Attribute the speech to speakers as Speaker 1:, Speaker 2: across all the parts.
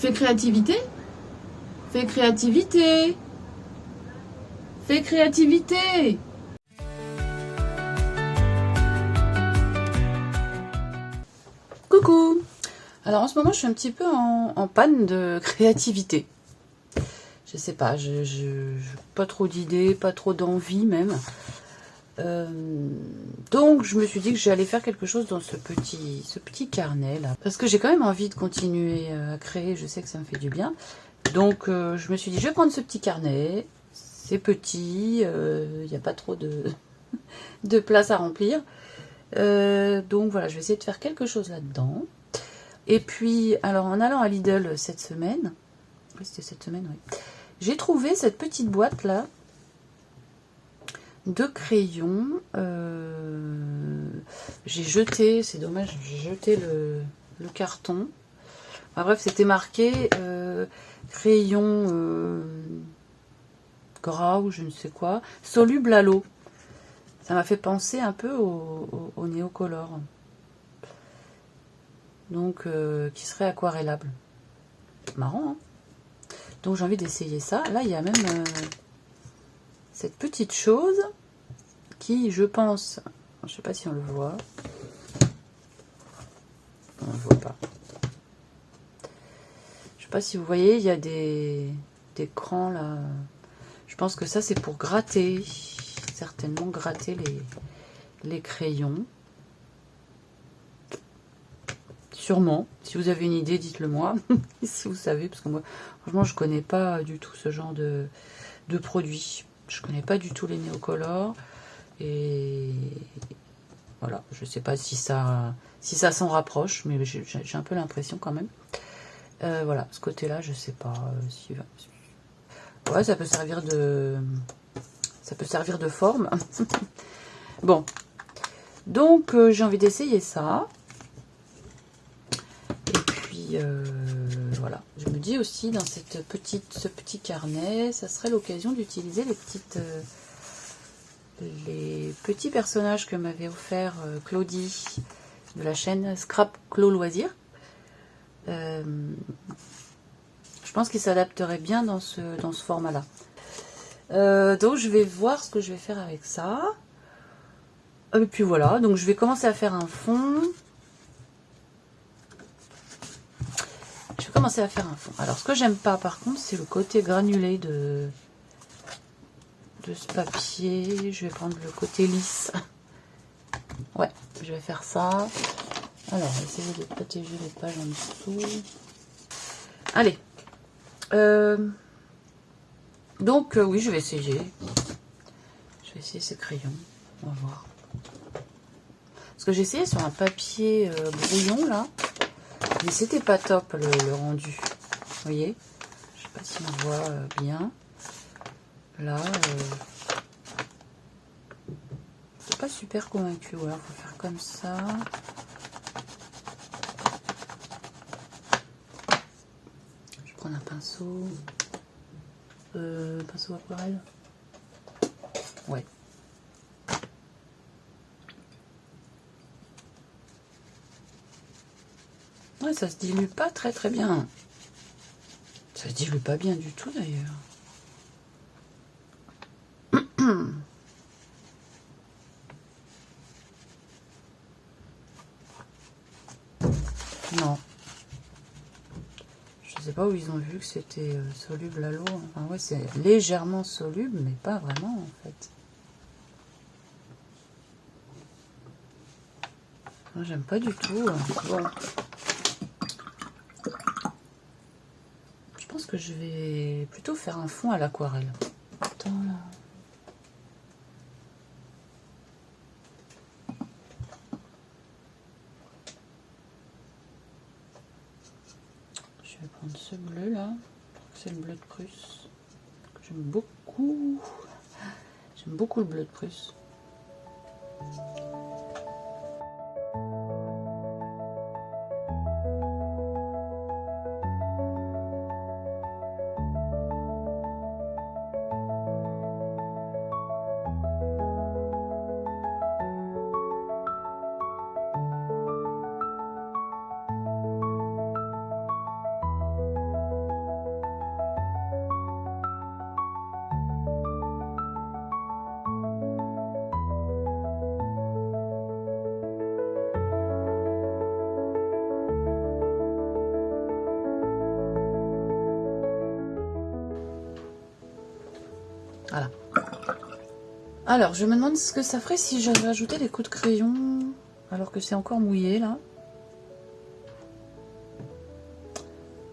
Speaker 1: Fais créativité. Fais créativité. Fais créativité. Coucou. Alors en ce moment je suis un petit peu en panne de créativité. Je sais pas, pas trop d'idées, pas trop d'envie même. Donc je me suis dit que j'allais faire quelque chose dans ce petit carnet là. Parce que j'ai quand même envie de continuer à créer, je sais que ça me fait du bien. Donc je me suis dit je vais prendre ce petit carnet. C'est petit, il n'y a pas trop de place à remplir. Donc voilà, je vais essayer de faire quelque chose là-dedans. Et puis, alors en allant à Lidl cette semaine, oui c'était cette semaine, oui, j'ai trouvé cette petite boîte là de crayons. J'ai jeté, c'est dommage, j'ai jeté le carton. Enfin, bref, c'était marqué crayon gras ou je ne sais quoi, soluble à l'eau. Ça m'a fait penser un peu au Néocolor. Donc, qui serait aquarellable. Marrant, hein. Donc j'ai envie d'essayer ça. Là, il y a même cette petite chose qui, je pense, je sais pas si on le voit. On ne le voit pas. Je sais pas si vous voyez, il y a des crans là. Je pense que ça, c'est pour gratter. Certainement gratter les crayons. Sûrement. Si vous avez une idée, dites-le moi. Si vous savez, parce que moi, franchement, je connais pas du tout ce genre de produits. Je connais pas du tout les Néocolor. Et voilà, je sais pas si ça s'en rapproche, mais j'ai un peu l'impression quand même. Voilà, ce côté-là, je sais pas si... Ouais, ça peut servir de forme. Bon, donc j'ai envie d'essayer ça. Et puis voilà, je me dis aussi dans ce petit carnet, ça serait l'occasion d'utiliser les petits personnages que m'avait offert Claudie de la chaîne Scrap Clo Loisirs. Je pense qu'il s'adapterait bien dans ce format-là. Donc je vais voir ce que je vais faire avec ça. Et puis voilà, donc je vais commencer à faire un fond. Je vais commencer à faire un fond. Alors ce que j'aime pas par contre, c'est le côté granulé de ce papier. Je vais prendre le côté lisse. Ouais, je vais faire ça. Alors, essayer de protéger les pages en dessous. Allez. Donc, oui, je vais essayer. Je vais essayer ces crayons. On va voir. Parce que j'ai essayé sur un papier brouillon, là. Mais c'était pas top, le rendu. Vous voyez? Je sais pas si on voit bien. Là, je suis pas super convaincue. Ou alors, il faut faire comme ça. Je vais prendre un pinceau. Pinceau aquarelle. Ouais. Ouais, ça se dilue pas très bien. Ça se dilue pas bien du tout d'ailleurs. Non. Je sais pas où ils ont vu que c'était soluble à l'eau. Enfin, ouais, c'est légèrement soluble, mais pas vraiment en fait. Moi, j'aime pas du tout. Bon. Je pense que je vais plutôt faire un fond à l'aquarelle. Attends là. Je vais prendre ce bleu là. C'est le bleu de Prusse. J'aime beaucoup. J'aime beaucoup le bleu de Prusse. Alors, je me demande ce que ça ferait si j'avais ajouté des coups de crayon, alors que c'est encore mouillé, là.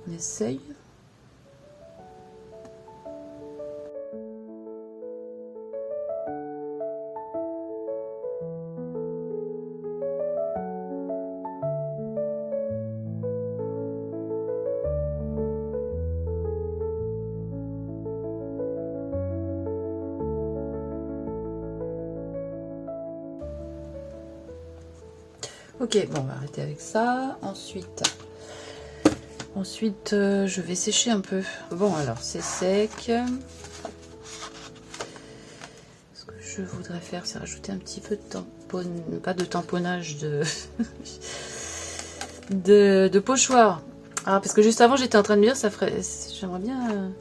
Speaker 1: On essaye. Ok, bon, on va arrêter avec ça. Ensuite, je vais sécher un peu. Bon, alors, c'est sec. Ce que je voudrais faire, c'est rajouter un petit peu de tamponnage, pas de tamponnage, de pochoir. Ah, parce que juste avant, j'étais en train de me dire, j'aimerais bien,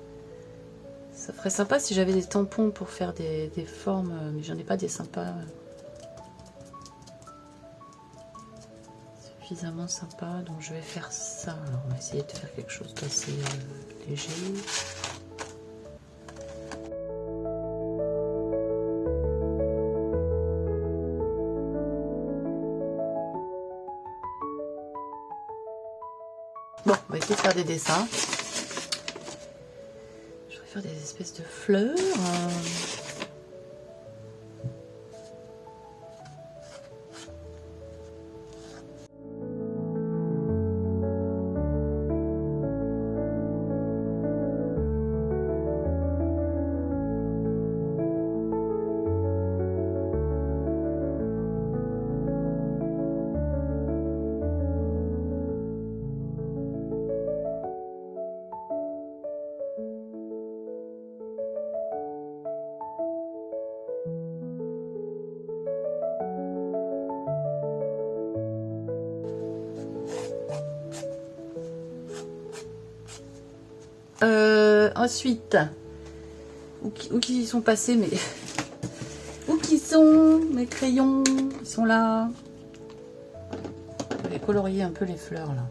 Speaker 1: ça ferait sympa si j'avais des tampons pour faire des formes, mais j'en ai pas des sympas. Suffisamment sympa, donc je vais faire ça. Alors on va essayer de faire quelque chose d'assez léger. Bon, on va essayer de faire des dessins. Je vais faire des espèces de fleurs. Ensuite, où qu'ils sont passés mais où qu'ils sont mes crayons? Ils sont là. Je vais colorier un peu les fleurs là.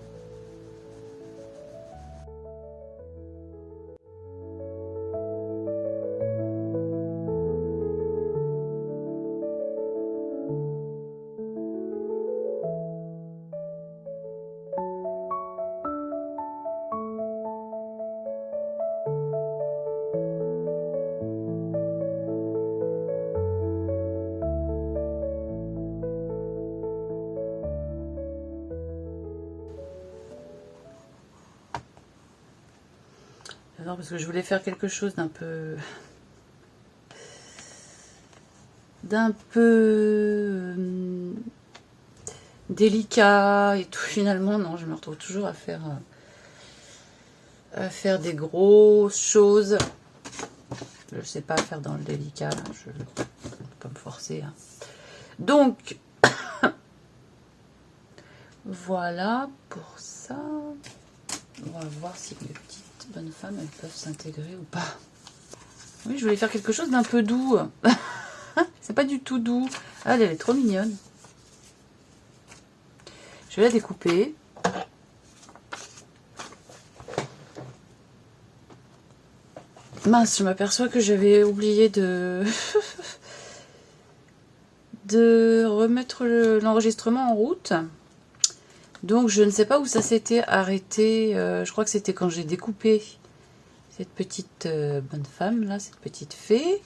Speaker 1: Non, parce que je voulais faire quelque chose d'un peu délicat et tout. Finalement non, je me retrouve toujours à faire des grosses choses. Je sais pas faire dans le délicat là. Je ne peux pas me forcer hein. Donc voilà pour ça. On va voir si les petites bonnes femmes elles peuvent s'intégrer ou pas. Oui, je voulais faire quelque chose d'un peu doux. C'est pas du tout doux. Ah, elle est trop mignonne. Je vais la découper. Mince, je m'aperçois que j'avais oublié de remettre l'enregistrement en route. Donc je ne sais pas où ça s'était arrêté. Je crois que c'était quand j'ai découpé cette petite bonne femme là, cette petite fée.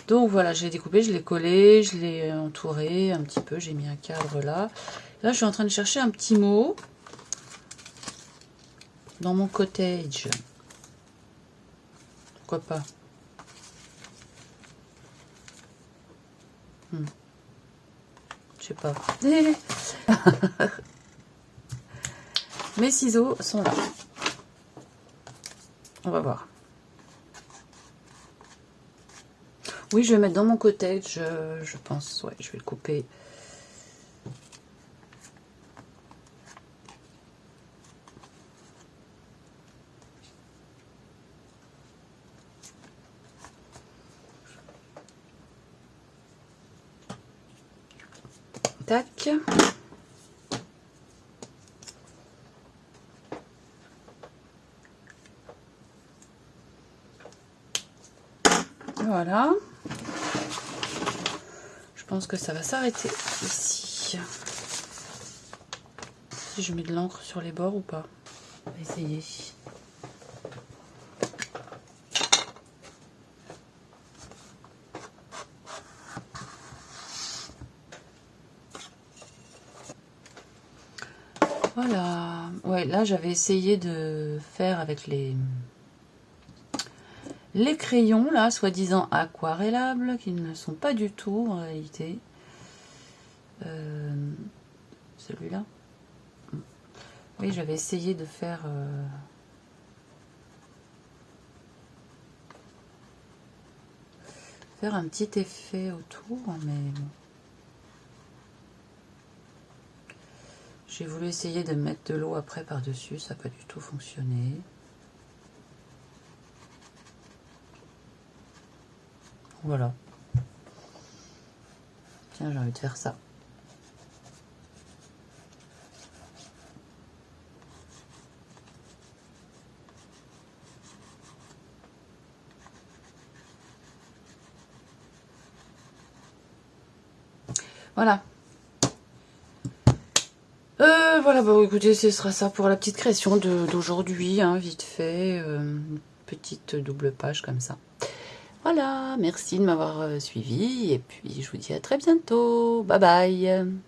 Speaker 1: Donc voilà, je l'ai découpé, je l'ai collé, je l'ai entouré un petit peu, j'ai mis un cadre là. Là je suis en train de chercher un petit mot dans mon cottage. Pourquoi pas? Je sais pas. Mes ciseaux sont là. On va voir. Oui, je vais mettre dans mon cottage, je pense. Ouais, je vais le couper. Tac. Voilà. pense que ça va s'arrêter ici. Si je mets de l'encre sur les bords ou pas. On va essayer. Voilà. Ouais, là j'avais essayé de faire avec les crayons là, soi-disant aquarellables, qui ne sont pas du tout en réalité. Celui-là. Oui, j'avais essayé de faire un petit effet autour, mais bon. J'ai voulu essayer de mettre de l'eau après par-dessus, ça n'a pas du tout fonctionné. Voilà. Tiens, j'ai envie de faire ça. Voilà. Voilà, bon écoutez, ce sera ça pour la petite création d'aujourd'hui, hein, vite fait. Une petite double page comme ça. Voilà, merci de m'avoir suivi et puis je vous dis à très bientôt. Bye bye.